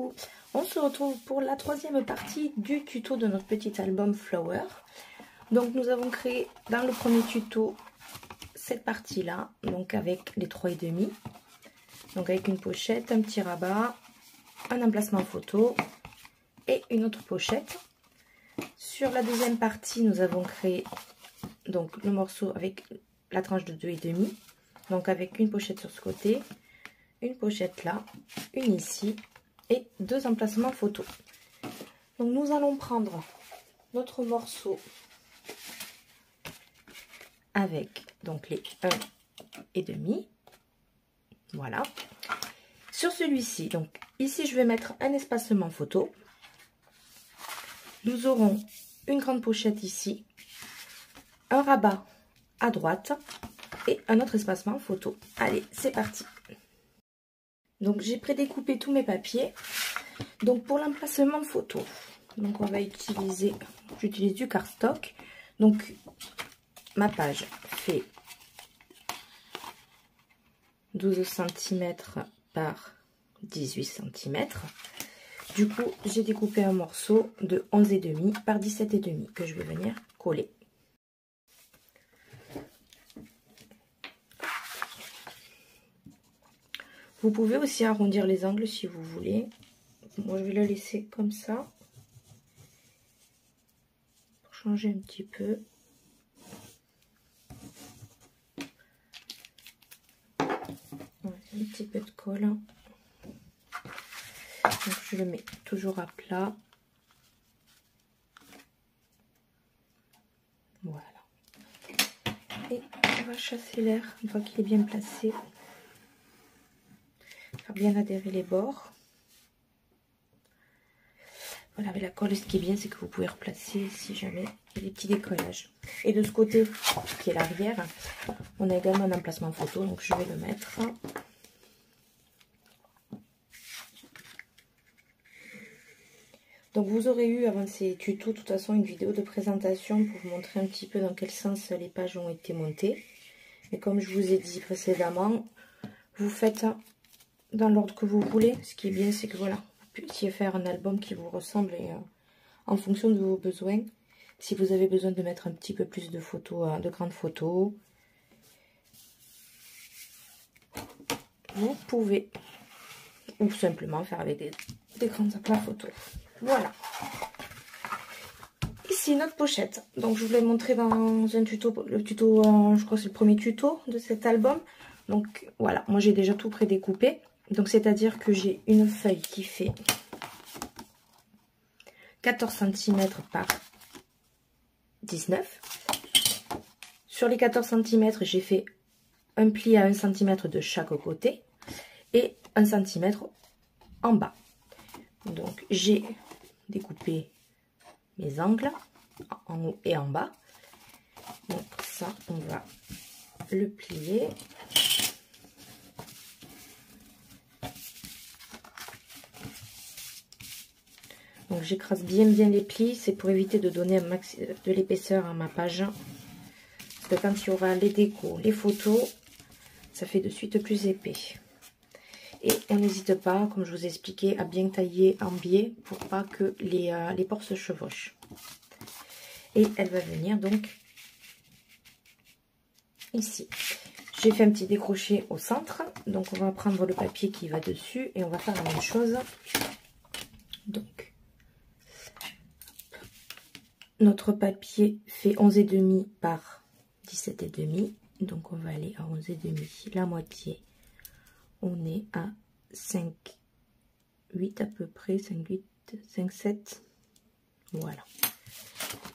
coucou, on se retrouve pour la troisième partie du tuto de notre petit album Flower. Donc nous avons créé dans le premier tuto cette partie là, donc avec les 3,5, donc avec une pochette, un petit rabat, un emplacement photo et une autre pochette. Sur la deuxième partie, nous avons créé donc le morceau avec la tranche de 2,5, donc avec une pochette sur ce côté, une pochette là, une ici et deux emplacements photo. Donc nous allons prendre notre morceau avec donc les 1,5, voilà. Sur celui-ci, donc ici je vais mettre un espacement photo. Nous aurons une grande pochette ici, un rabat à droite et un autre espacement photo. Allez, c'est parti. Donc j'ai prédécoupé tous mes papiers. Donc pour l'emplacement photo, donc on va utiliser, j'utilise du cardstock. Donc ma page fait 12 cm par 18 cm. Du coup, j'ai découpé un morceau de 11,5 par 17,5 que je vais venir coller. Vous pouvez aussi arrondir les angles si vous voulez. Moi, je vais le laisser comme ça pour changer un petit peu. Ouais, un petit peu de colle. Donc, je le mets toujours à plat. Voilà. Et on va chasser l'air une fois qu'il est bien placé. Faire bien adhérer les bords. Voilà, avec la colle, ce qui est bien, c'est que vous pouvez replacer si jamais il y a des petits décollages. Et de ce côté, qui est l'arrière, on a également un emplacement photo, donc je vais le mettre. Donc vous aurez eu avant ces tutos, de toute façon, une vidéo de présentation pour vous montrer un petit peu dans quel sens les pages ont été montées. Et comme je vous ai dit précédemment, vous faites dans l'ordre que vous voulez. Ce qui est bien, c'est que voilà, vous puissiez faire un album qui vous ressemble et en fonction de vos besoins. Si vous avez besoin de mettre un petit peu plus de photos, de grandes photos, vous pouvez. Ou simplement faire avec des grands aplats photos. Voilà. Ici notre pochette. Donc je vous l'ai montré dans un tuto, le tuto, je crois que c'est le premier tuto de cet album. Donc voilà, moi j'ai déjà tout prédécoupé. Donc c'est-à-dire que j'ai une feuille qui fait 14 cm par 19. Sur les 14 cm, j'ai fait un pli à 1 cm de chaque côté et 1 cm en bas. Donc j'ai découpé mes angles en haut et en bas. Donc ça, on va le plier. Donc j'écrase bien les plis, c'est pour éviter de donner un max de l'épaisseur à ma page. Parce que quand il y aura les décos, les photos, ça fait de suite plus épais. Et on n'hésite pas, comme je vous ai expliqué, à bien tailler en biais pour pas que les bords se chevauchent. Et elle va venir donc ici. J'ai fait un petit décroché au centre, donc on va prendre le papier qui va dessus et on va faire la même chose. Donc notre papier fait 11,5 par 17,5, donc on va aller à 11,5, la moitié. On est à 5,8 à peu près, 5,8, 5,7. Voilà.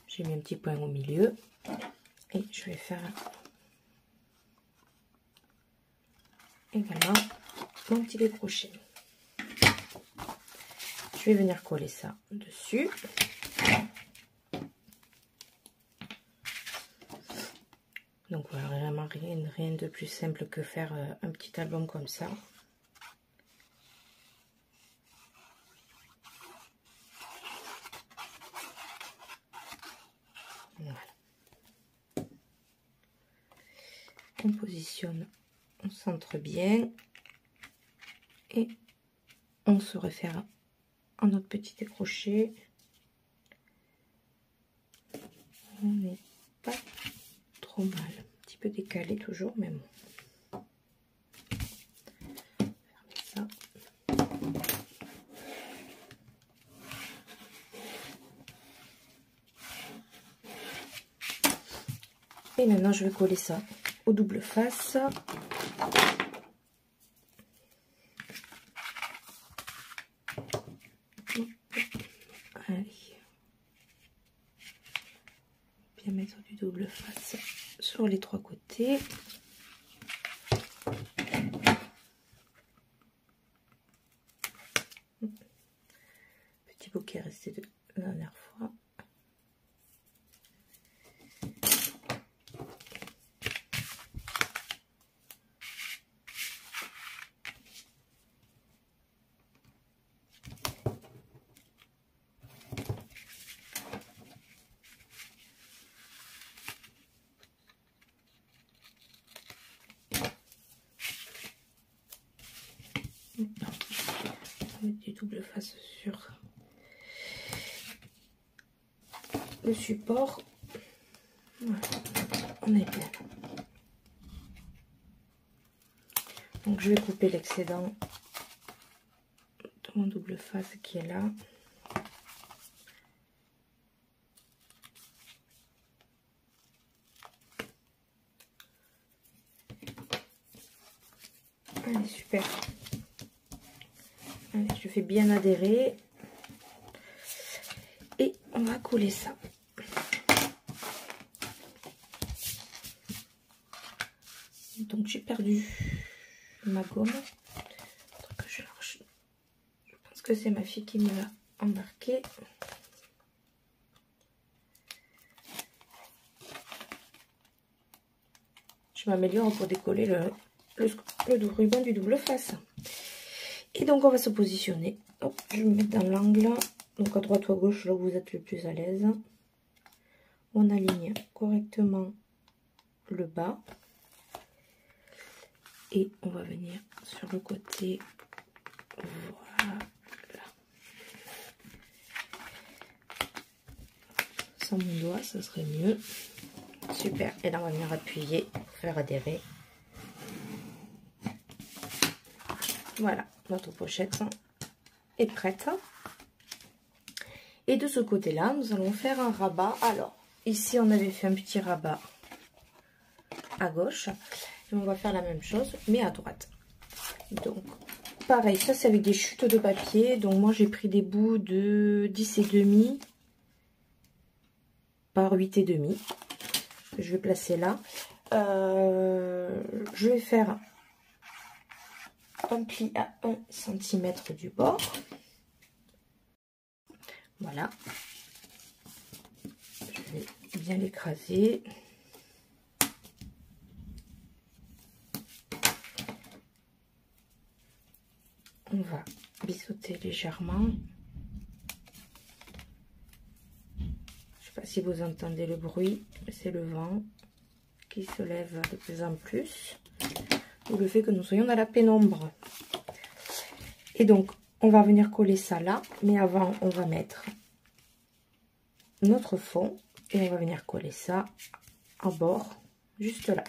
J'ai mis un petit point au milieu et je vais faire également mon petit décroché. Je vais venir coller ça dessus. Donc voilà, vraiment rien de plus simple que faire un petit album comme ça. Voilà. On positionne, on centre bien et on se réfère en notre petit décroché. On n'est pas trop mal. Un petit peu décalé toujours, mais bon. Fermez ça. Et maintenant, je vais coller ça au double face. Allez. Bien mettre du double face sur les trois côtés. Petit bouquet resté de la dernière fois. On va mettre du double face sur le support. Voilà, on est bien. Donc je vais couper l'excédent de mon double face qui est là. Allez, super. Allez, je fais bien adhérer. Et on va coller ça. Donc j'ai perdu ma gomme. Je pense que c'est ma fille qui me l'a embarqué. Je m'améliore pour décoller le ruban du double face. Et donc on va se positionner. Hop, je vais me mettre dans l'angle. Donc à droite ou à gauche, là où vous êtes le plus à l'aise. On aligne correctement le bas. Et on va venir sur le côté. Voilà. Sans mon doigt, ça serait mieux. Super. Et là, on va venir appuyer pour faire adhérer. Voilà, notre pochette est prête. Et de ce côté-là, nous allons faire un rabat. Alors, ici, on avait fait un petit rabat à gauche. Et on va faire la même chose, mais à droite. Donc, pareil, ça, c'est avec des chutes de papier. Donc, moi, j'ai pris des bouts de 10,5 par 8,5 que je vais placer là. Je vais faire un pli à 1 cm du bord. Voilà. Je vais bien l'écraser. On va biseauter légèrement. Je ne sais pas si vous entendez le bruit, c'est le vent qui se lève de plus en plus. Ou le fait que nous soyons dans la pénombre. Et donc, on va venir coller ça là. Mais avant, on va mettre notre fond. Et on va venir coller ça en bord, juste là.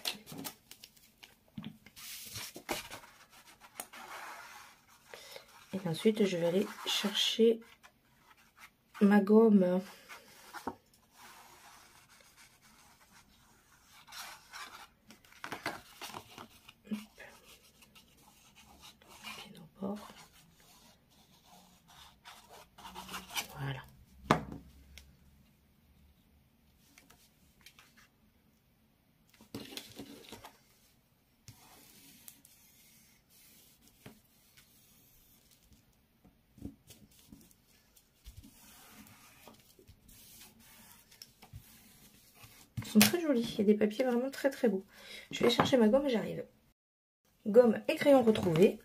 Et ensuite, je vais aller chercher ma gomme. Voilà. Ils sont très jolis. Il y a des papiers vraiment très très beaux. Je vais chercher ma gomme et j'arrive. Gomme et crayon retrouvés.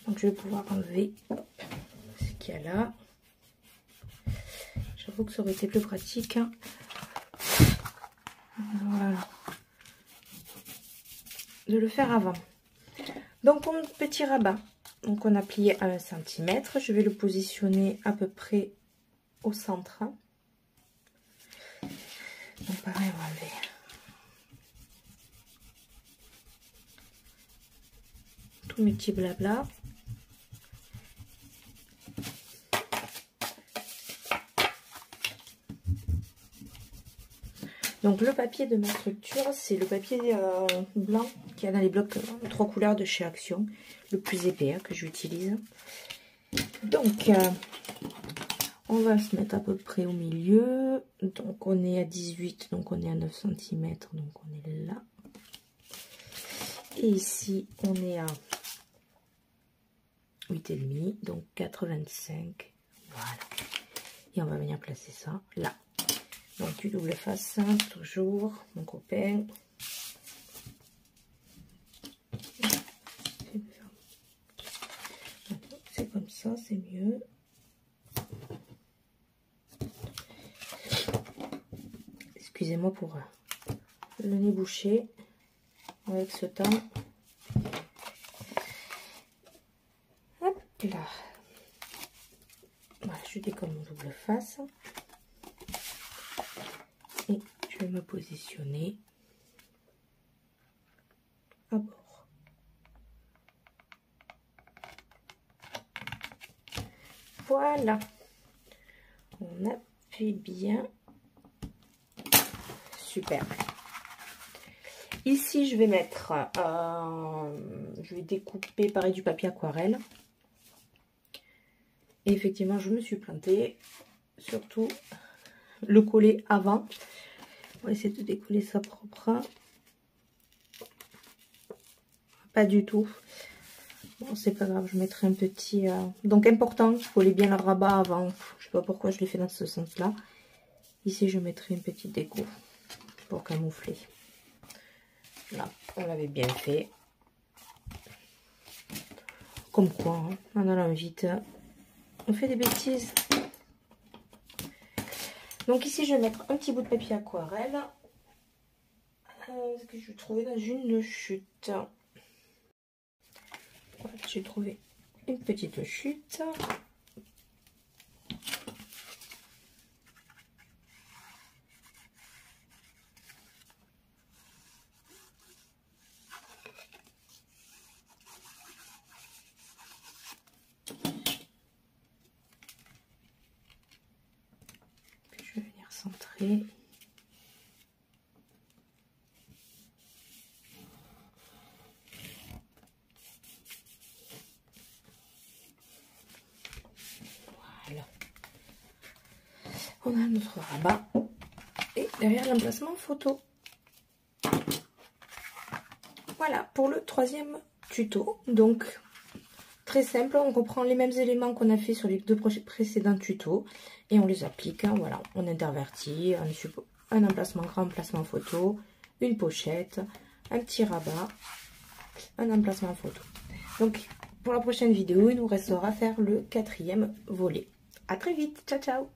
Donc je vais pouvoir enlever ce qu'il y a là. J'avoue que ça aurait été plus pratique. Voilà. De le faire avant. Donc pour mon petit rabat, Donc on a plié à 1 cm. Je vais le positionner à peu près au centre. Donc pareil, on va enlever tous mes petits blabla. Donc le papier de ma structure, c'est le papier blanc qu'il y a dans les blocs 3 couleurs de chez Action, le plus épais que j'utilise. Donc on va se mettre à peu près au milieu. Donc on est à 18, donc on est à 9 cm, donc on est là. Et ici on est à 8,5, donc 85. Voilà. Et on va venir placer ça là. Donc du double face, toujours, mon copain. C'est comme ça, c'est mieux. Excusez-moi pour le nez bouché avec ce temps. Hop là. Voilà, je décolle mon double face. Et je vais me positionner à bord. Voilà. On appuie bien. Super. Ici, je vais mettre, je vais découper pareil du papier aquarelle. Et effectivement, je me suis plantée. Surtout le coller avant. On va essayer de décoller ça propre. Pas du tout. Bon, c'est pas grave, je mettrai un petit... Donc important, coller bien le rabat avant. Je sais pas pourquoi je l'ai fait dans ce sens-là. Ici, je mettrai une petite déco pour camoufler. Là, on l'avait bien fait. Comme quoi, hein, en allant vite, on fait des bêtises. Donc ici, je vais mettre un petit bout de papier aquarelle. Ce que je vais trouver dans une chute. Voilà, j'ai trouvé une petite chute. Puis je vais venir centrer. Voilà. On a notre rabat et derrière l'emplacement photo. Voilà pour le troisième tuto. Donc très simple, on reprend les mêmes éléments qu'on a fait sur les deux précédents tutos et on les applique. Voilà, on intervertit, un emplacement grand, emplacement photo, une pochette, un petit rabat, un emplacement photo. Donc pour la prochaine vidéo, il nous restera à faire le quatrième volet. À très vite, ciao ciao.